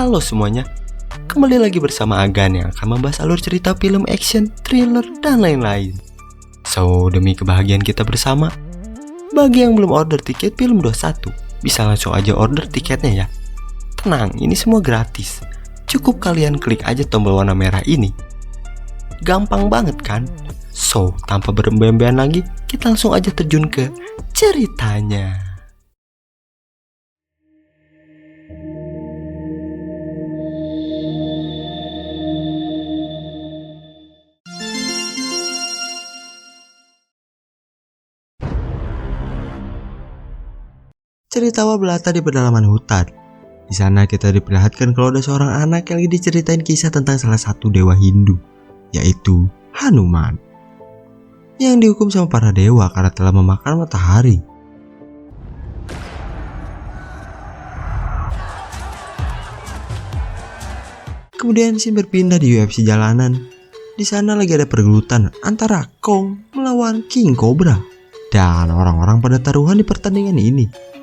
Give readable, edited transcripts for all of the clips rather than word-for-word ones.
Halo semuanya, kembali lagi bersama Agan yang akan membahas alur cerita film action, thriller, dan lain-lain. So, demi kebahagiaan kita bersama, bagi yang belum order tiket film 21, bisa langsung aja order tiketnya ya. Tenang, ini semua gratis. Cukup kalian klik aja tombol warna merah ini. Gampang banget kan? So, tanpa berembe-embean lagi, kita langsung aja terjun ke ceritanya. Cerita awal berlatar di pedalaman hutan. Di sana kita diperlihatkan kalau ada seorang anak yang lagi diceritain kisah tentang salah satu dewa Hindu, yaitu Hanuman, yang dihukum sama para dewa karena telah memakan matahari. Kemudian scene berpindah di UFC jalanan. Di sana lagi ada pergelutan antara Kong melawan King Cobra, dan orang-orang pada taruhan di pertandingan ini.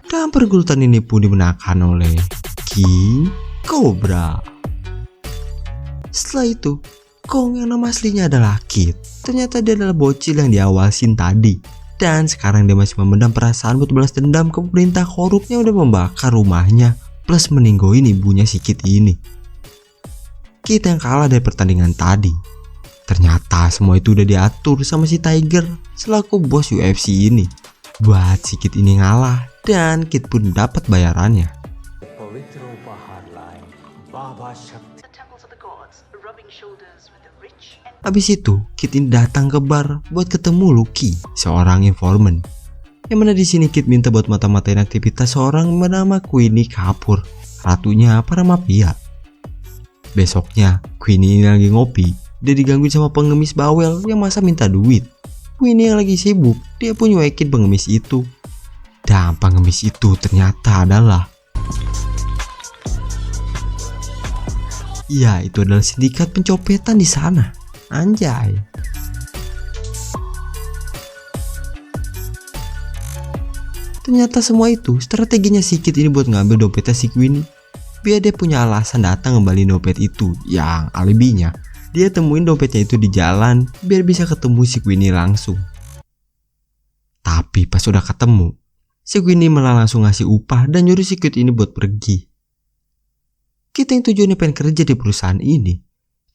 Dan pergulutan ini pun dimenangkan oleh King Cobra. Setelah itu, Kong yang nama aslinya adalah Kid, ternyata dia adalah bocil yang di awal scene tadi. Dan sekarang dia masih memendam perasaan buat balas dendam ke pemerintah korup yang udah membakar rumahnya plus meninggoin ibunya si Kid ini. Kid yang kalah dari pertandingan tadi. Ternyata semua itu udah diatur sama si Tiger selaku bos UFC ini. Buat si Kid ini ngalah, dan Kid pun dapat bayarannya. Habis itu, Kid ini datang ke bar buat ketemu Lucky, seorang informan. Yang mana di sini Kid minta buat mata-matain aktivitas seorang bernama Queenie Kapoor, ratunya para mafia. Besoknya, Queenie ini lagi ngopi, dia digangguin sama pengemis bawel yang masa minta duit. Queenie yang lagi sibuk, dia pun nyuekin pengemis itu. Dan pengemis itu ternyata adalah itu adalah sindikat pencopetan di sana. Anjay. Ternyata semua itu strateginya si Kid ini buat ngambil dompetnya si Queenie, biar dia punya alasan datang kembali dompet itu, yang alibinya dia temuin dompetnya itu di jalan biar bisa ketemu si Queenie langsung. Tapi pas udah ketemu, si Queenie malah langsung ngasih upah dan nyuruh si Kid ini buat pergi. Kid yang tujuannya pengen kerja di perusahaan ini,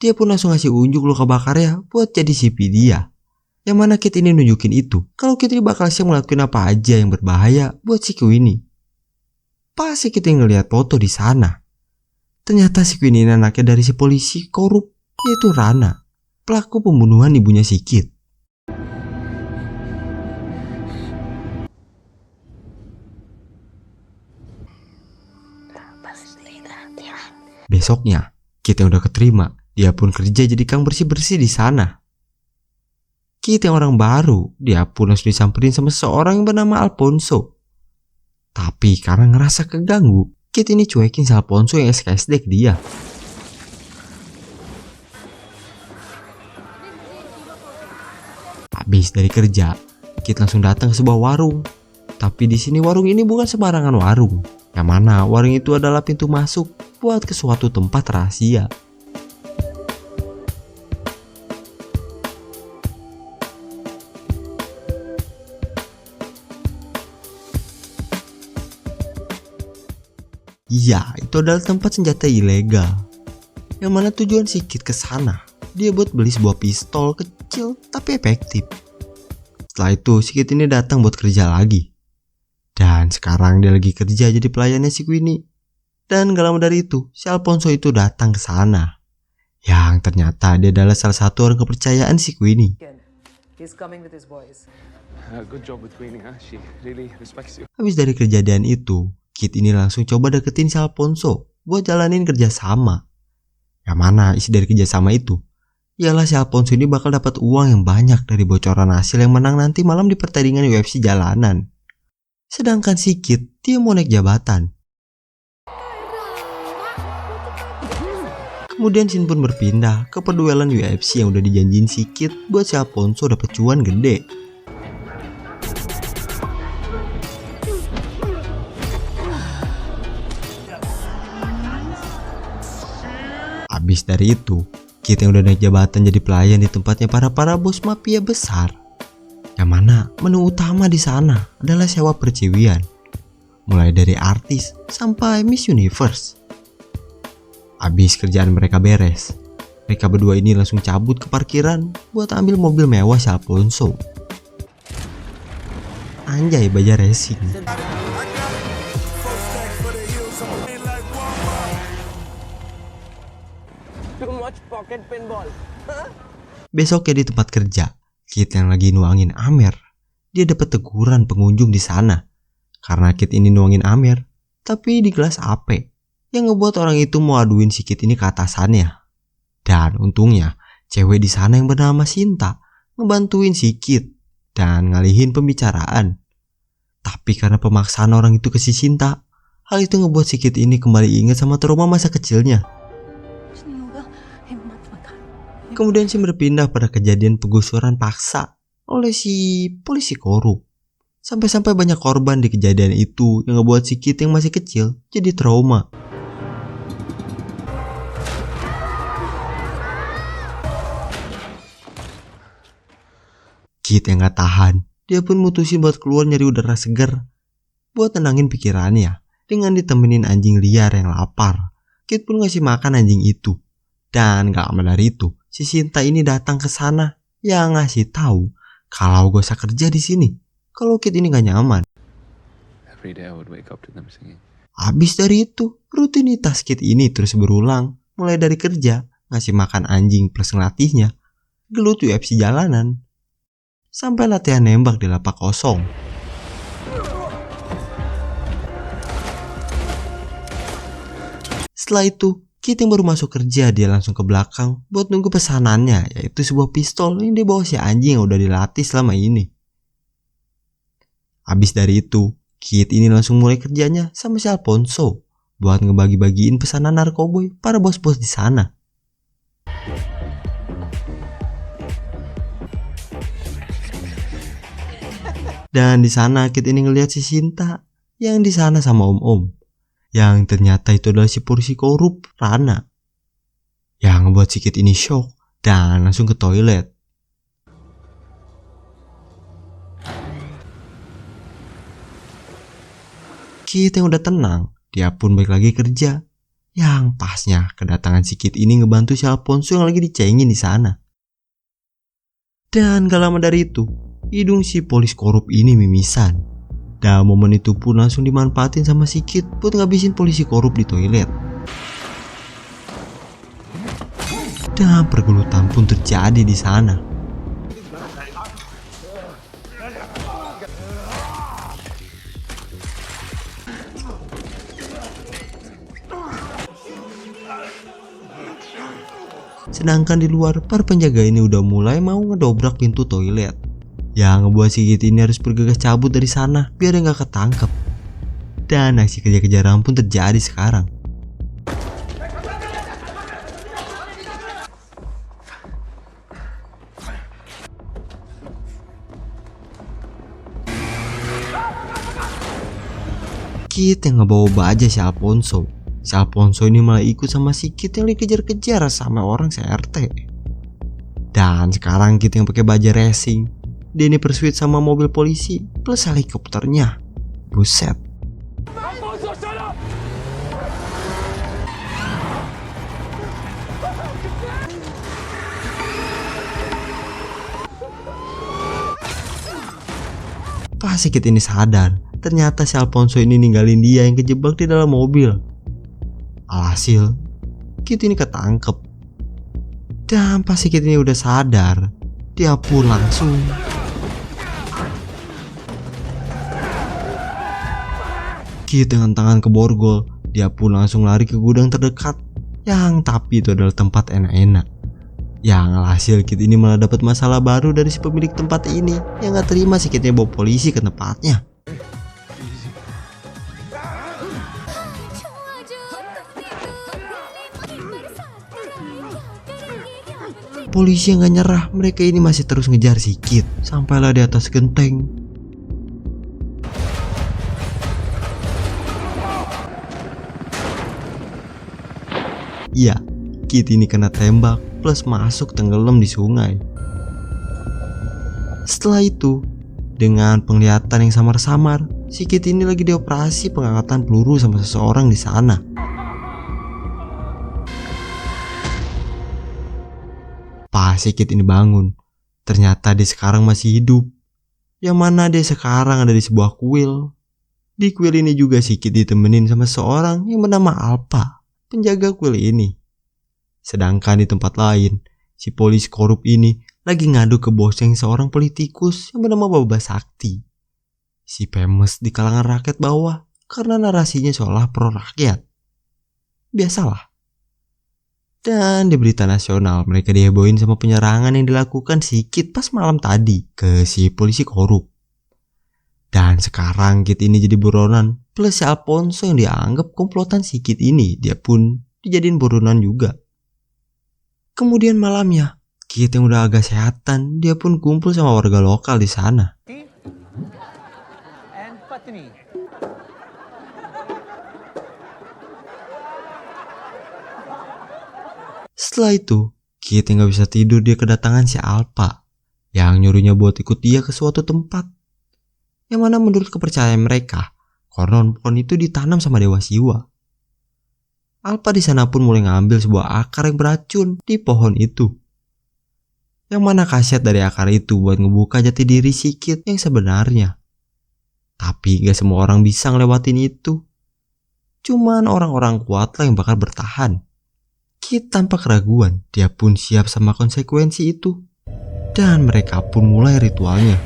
dia pun langsung ngasih unjuk luka bakarnya buat jadi CP dia. Yang mana Kid ini nunjukin itu kalau Kid ini bakal siap ngelakuin apa aja yang berbahaya buat si Queenie. Pas si Kid ini ngeliat foto di sana, ternyata si Queenie ini anaknya dari si polisi korup, yaitu Rana, pelaku pembunuhan ibunya si Kid. Besoknya, Kid yang udah keterima, dia pun kerja jadi kang bersih-bersih di sana. Kid yang orang baru, dia pun harus disamperin sama seseorang yang bernama Alfonso. Tapi karena ngerasa keganggu, Kid ini cuekin si Alfonso yang SKSD ke dia. Habis dari kerja, Kid langsung datang ke sebuah warung. Tapi di sini warung ini bukan sembarangan warung. Yang mana warung itu adalah pintu masuk buat ke suatu tempat rahasia. Iya, itu adalah tempat senjata ilegal. Yang mana tujuan si Kid ke sana, dia buat beli sebuah pistol kecil tapi efektif. Setelah itu si Kid ini datang buat kerja lagi. Dan sekarang dia lagi kerja jadi pelayannya si Queenie. Dan gak lama dari itu, si Alfonso itu datang ke sana. Yang ternyata dia adalah salah satu orang kepercayaan si Queenie. Habis dari kejadian itu, Kid ini langsung coba deketin si Alfonso buat jalanin kerjasama. Yang mana isi dari kerjasama itu ialah si Alfonso ini bakal dapat uang yang banyak dari bocoran hasil yang menang nanti malam di pertandingan UFC jalanan. Sedangkan si Kid, dia mau naik jabatan. Kemudian scene pun berpindah ke perduelan UFC yang udah dijanjiin si Kid buat si Alfonso dapat cuan gede. Habis dari itu, Kit yang udah naik jabatan jadi pelayan di tempatnya para bos mafia besar. Yang mana menu utama di sana adalah sewa perciwian, mulai dari artis sampai Miss Universe. Habis kerjaan mereka beres, mereka berdua ini langsung cabut ke parkiran buat ambil mobil mewah si Alfonso. Anjay, baja racing. Besoknya di tempat kerja, Kit yang lagi nuangin Amer, dia dapat teguran pengunjung di sana karena Kit ini nuangin Amer, tapi di gelas AP, yang ngebuat orang itu mau aduin si Kit ini ke atasannya. Dan untungnya cewek di sana yang bernama Sinta ngebantuin si Kit dan ngalihin pembicaraan. Tapi karena pemaksaan orang itu ke si Sinta, hal itu ngebuat si Kit ini kembali ingat sama trauma masa kecilnya. Kemudian si berpindah pada kejadian penggusuran paksa oleh si polisi korup. Sampai-sampai banyak korban di kejadian itu yang ngebuat si Kit yang masih kecil jadi trauma. Kit yang gak tahan, dia pun mutusin buat keluar nyari udara segar buat tenangin pikirannya dengan ditemenin anjing liar yang lapar. Kit pun ngasih makan anjing itu. Dan gak lama dari itu, si Sinta ini datang ke sana yang ngasih tahu kalau gak usah kerja di sini. Kalau Kit ini gak nyaman. Habis dari itu, rutinitas Kit ini terus berulang, mulai dari kerja, ngasih makan anjing plus ngelatihnya, gelut UFC jalanan, sampai latihan nembak di lapak kosong. Setelah itu, Kit yang baru masuk kerja, dia langsung ke belakang buat nunggu pesanannya, yaitu sebuah pistol yang dibawa si anjing yang udah dilatih selama ini. Habis dari itu, Kit ini langsung mulai kerjanya sama si Alfonso buat ngebagi-bagiin pesanan narkoboy para bos-bos di sana. Dan di sana Kit ini ngelihat si Sinta yang di sana sama om-om, yang ternyata itu adalah si polisi korup Rana, yang ngebuat si Kit ini shock dan langsung ke toilet. Kit yang udah tenang, dia pun balik lagi kerja. Yang pasnya kedatangan si Kit ini ngebantu si Alfonso yang lagi dicengin di sana. Dan gak lama dari itu, hidung si polis korup ini mimisan. Dan momen itu pun langsung dimanfaatin sama si Kit buat ngabisin polisi korup di toilet. Dan pergelutan pun terjadi di sana. Sedangkan di luar, para penjaga ini udah mulai mau ngedobrak pintu toilet, yang ngebuat si Kit ini harus bergegas cabut dari sana biar dia gak ketangkep. Dan aksi kejar-kejaran pun terjadi sekarang. Kit yang ngebawa baja si Alfonso. Si Alfonso ini malah ikut sama si Kit yang dikejar-kejar sama orang CRT. Dan sekarang Kit yang pakai baja racing, dia ini pursuit sama mobil polisi plus helikopternya. Buset. Pas si Kit ini sadar, ternyata si Alfonso ini ninggalin dia yang kejebak di dalam mobil. Alhasil, Kit ini ketangkep. Dan pas si Kit ini udah sadar, dia pun langsung Kit dengan tangan keborgol, dia pun langsung lari ke gudang terdekat, yang tapi itu adalah tempat enak-enak. Yang alhasil Kit ini malah dapat masalah baru dari si pemilik tempat ini yang gak terima si Kitnya bawa polisi ke tempatnya. Polisi yang gak nyerah, mereka ini masih terus ngejar si Kit sampailah di atas genteng. Ya, Kit ini kena tembak plus masuk tenggelam di sungai. Setelah itu, dengan penglihatan yang samar-samar, si Kit ini lagi dioperasi pengangkatan peluru sama seseorang di sana. Pas si Kit ini bangun, ternyata dia sekarang masih hidup. Yang mana dia sekarang ada di sebuah kuil. Di kuil ini juga si Kit ditemenin sama seorang yang bernama Alpha, penjaga kuil ini. Sedangkan di tempat lain, si polisi korup ini lagi ngadu ke bosnya yang seorang politikus yang bernama Baba Sakti. Si famous di kalangan rakyat bawah karena narasinya seolah pro rakyat. Biasalah. Dan di berita nasional mereka dihebohin sama penyerangan yang dilakukan si Kit pas malam tadi ke si polisi korup. Dan sekarang Kit ini jadi buronan plus si Alfonso yang dianggap komplotan si Kit ini, dia pun dijadiin buronan juga. Kemudian malamnya Kit yang udah agak sehatan, dia pun kumpul sama warga lokal di sana. Setelah itu, Kit yang gak bisa tidur, dia kedatangan si Alpha yang nyuruhnya buat ikut dia ke suatu tempat. Yang mana menurut kepercayaan mereka, konon pohon itu ditanam sama dewa Siwa. Alpha di sana pun mulai ngambil sebuah akar yang beracun di pohon itu. Yang mana khasiat dari akar itu buat ngebuka jati diri si Kit yang sebenarnya. Tapi gak semua orang bisa ngelewatin itu. Cuman orang-orang kuat lah yang bakal bertahan. Kit tanpa keraguan, dia pun siap sama konsekuensi itu. Dan mereka pun mulai ritualnya.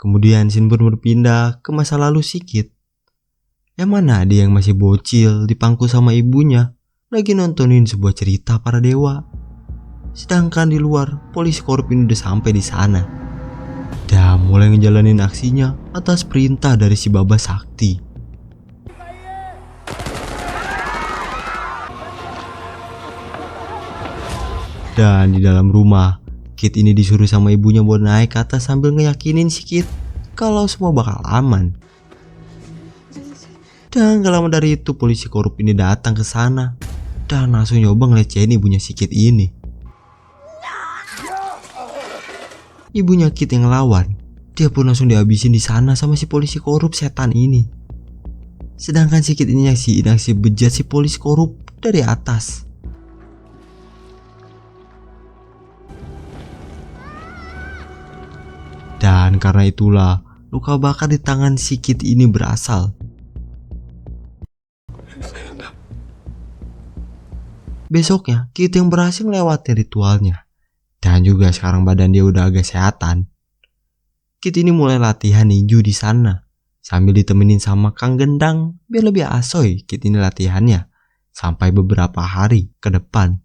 Kemudian scene pun berpindah ke masa lalu si Kit. Yang mana dia yang masih bocil dipangku sama ibunya lagi nontonin sebuah cerita para dewa. Sedangkan di luar, polisi korup ini udah sampai di sana dan mulai ngejalanin aksinya atas perintah dari si Baba Sakti. Dan di dalam rumah, Kit ini disuruh sama ibunya buat naik ke atas sambil ngeyakinin si Kit kalau semua bakal aman. Dan gak lama dari itu polisi korup ini datang ke sana dan langsung nyoba ngelecehin ibunya si Kit ini. Ibunya Kit yang ngelawan, dia pun langsung dihabisin di sana sama si polisi korup setan ini. Sedangkan si Kit ini nyaksiin aksi bejat si polisi korup dari atas. Dan karena itulah luka bakar di tangan si Kit ini berasal. Besoknya Kit yang berhasil melewati ritualnya. Dan juga sekarang badan dia udah agak sehatan. Kit ini mulai latihan ninju di sana sambil ditemenin sama Kang Gendang biar lebih asoy Kit ini latihannya sampai beberapa hari ke depan.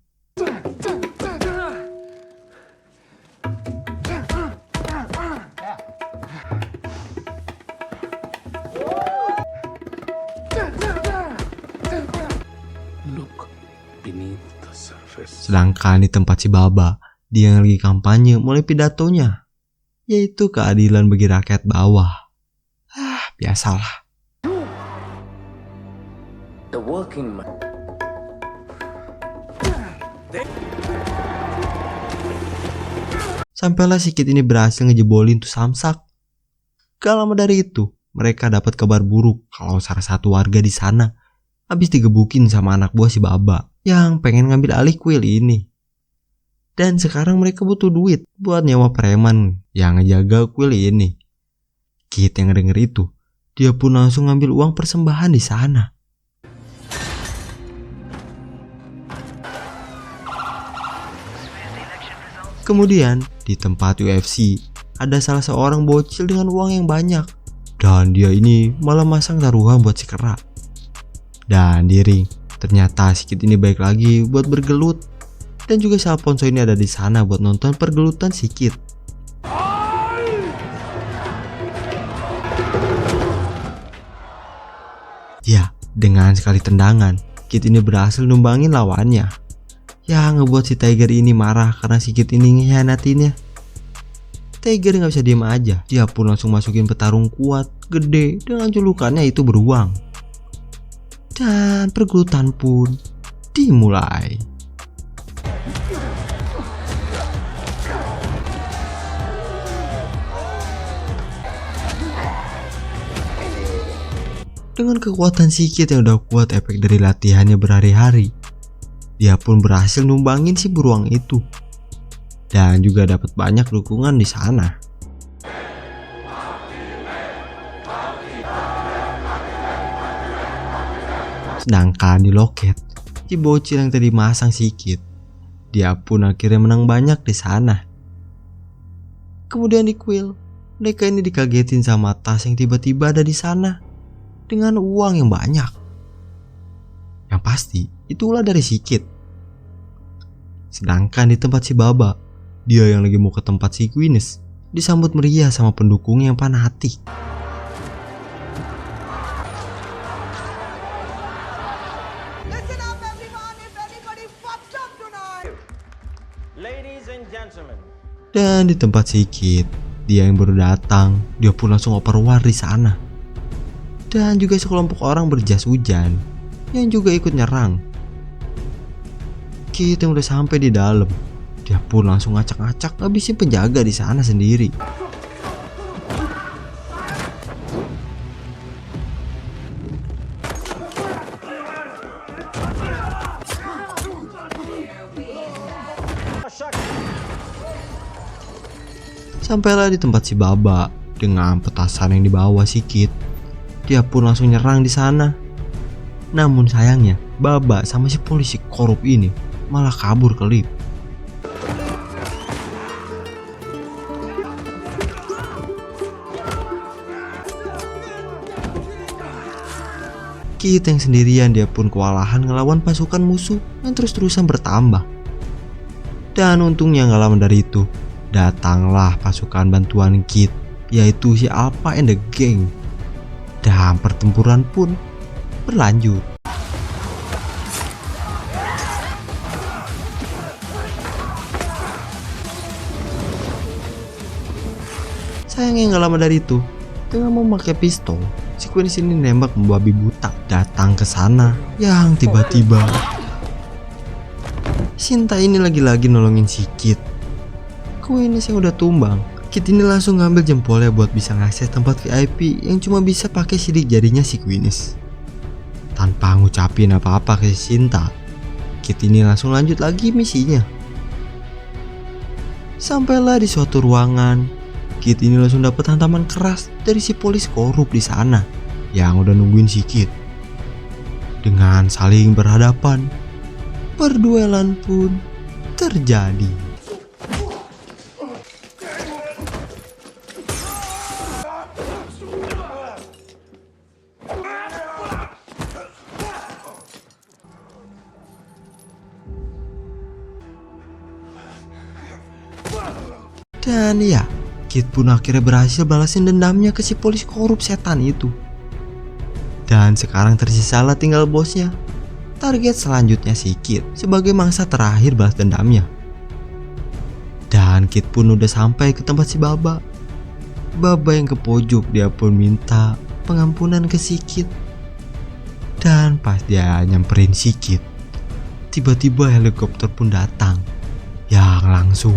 Sedangkan di tempat si Baba, dia yang lagi kampanye mulai pidatonya, yaitu keadilan bagi rakyat bawah. Biasalah. The working man. Sampailah si Kit ini berhasil ngejebolin tuh samsak. Gak lama dari itu, mereka dapat kabar buruk kalau salah satu warga di sana habis digebukin sama anak buah si Baba yang pengen ngambil alih kuil ini. Dan sekarang mereka butuh duit buat nyewa preman yang ngejaga kuil ini. Kit yang denger itu, dia pun langsung ngambil uang persembahan di sana. Kemudian di tempat UFC ada salah seorang bocil dengan uang yang banyak. Dan dia ini malah masang taruhan buat si Kera. Dan di ring, ternyata si Kit ini baik lagi buat bergelut. Dan juga si Alfonso ini ada di sana buat nonton pergelutan si Kit. Ya, dengan sekali tendangan, Kit ini berhasil numbangin lawannya. yang ngebuat si Tiger ini marah karena si Kid ini ngehianatinnya. Tiger nggak bisa diem aja, dia pun langsung masukin petarung kuat, gede, dengan julukannya itu beruang. Dan pergelutan pun dimulai. Dengan kekuatan si Kid yang udah kuat efek dari latihannya berhari-hari, dia pun berhasil numbangin si beruang itu. Dan juga dapat banyak dukungan di sana. Sedangkan di loket, si bocil yang tadi masang si Kid, dia pun akhirnya menang banyak di sana. Kemudian di kuil, mereka ini dikagetin sama tas yang tiba-tiba ada di sana dengan uang yang banyak. Yang pasti itulah dari si Kid. Sedangkan di tempat si Baba, dia yang lagi mau ke tempat si Queenies, disambut meriah sama pendukung yang fanatik. Listen up everyone, if anybody fucked up tonight. Ladies and gentlemen. Dan di tempat si Kid, dia yang baru datang, dia pun langsung oper war di sana. Dan juga sekelompok orang berjas hujan yang juga ikut nyerang. Kid yang udah sampai di dalam, dia pun langsung ngacak-ngacak ngabisin penjaga di sana sendiri. Sampailah di tempat si Baba dengan petasan yang dibawa si Kid. Dia pun langsung nyerang di sana. Namun sayangnya, Baba sama si polisi korup ini malah kabur ke lift. Kid yang sendirian, dia pun kewalahan ngelawan pasukan musuh yang terus-terusan bertambah. Dan untungnya gak lama dari itu, datanglah pasukan bantuan Kid, yaitu si Alpha and the Gang. Dan pertempuran pun berlanjut. Sayangnya gak lama dari itu, dengan memakai pistol, si Queenies ini nembak membabi buta datang ke sana. Yang tiba-tiba Shinta ini lagi-lagi nolongin si Kid. Queenies yang udah tumbang, Kid ini langsung ngambil jempolnya buat bisa ngakses tempat VIP yang cuma bisa pakai sidik jarinya si Queenies. Tanpa ngucapin apa-apa ke Shinta, Kid ini langsung lanjut lagi misinya. Sampailah di suatu ruangan, Kid ini langsung dapat hantaman keras dari si polis korup di sana yang udah nungguin si Kid. Dengan saling berhadapan, perduelan pun terjadi. Dan ya, Kid pun akhirnya berhasil balasin dendamnya ke si polis korup setan itu. Dan sekarang tersisalah tinggal bosnya. Target selanjutnya si Kid sebagai mangsa terakhir balas dendamnya. Dan Kid pun udah sampai ke tempat si Baba. Baba yang ke pojok, dia pun minta pengampunan ke si Kid. Dan pas dia nyamperin si Kid, tiba-tiba helikopter pun datang yang langsung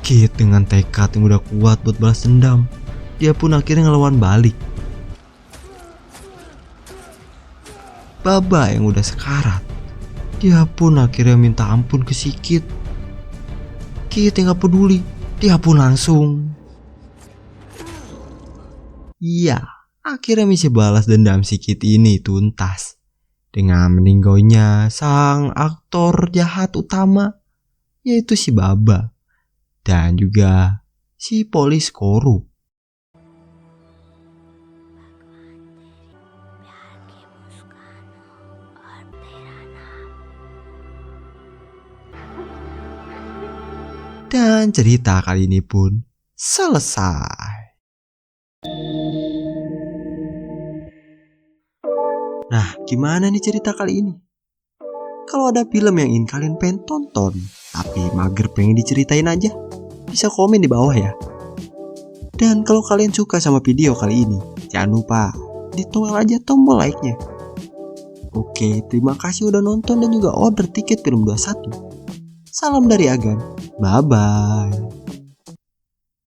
Kid dengan tekad yang udah kuat buat balas dendam, dia pun akhirnya ngelawan balik. Baba yang udah sekarat, dia pun akhirnya minta ampun ke si Kid. Kid yang gak peduli, dia pun langsung akhirnya misi balas dendam si Kid ini tuntas dengan meninggalnya sang aktor jahat utama, yaitu si Baba dan juga si polis korup. Dan cerita kali ini pun selesai. Nah, gimana nih cerita kali ini? Kalau ada film yang ingin kalian pengen tonton, tapi mager pengen diceritain aja, bisa komen di bawah ya. Dan kalau kalian suka sama video kali ini, jangan lupa ditoel aja tombol like-nya. Oke, terima kasih udah nonton dan juga order tiket film 21. Salam dari Agan, bye-bye.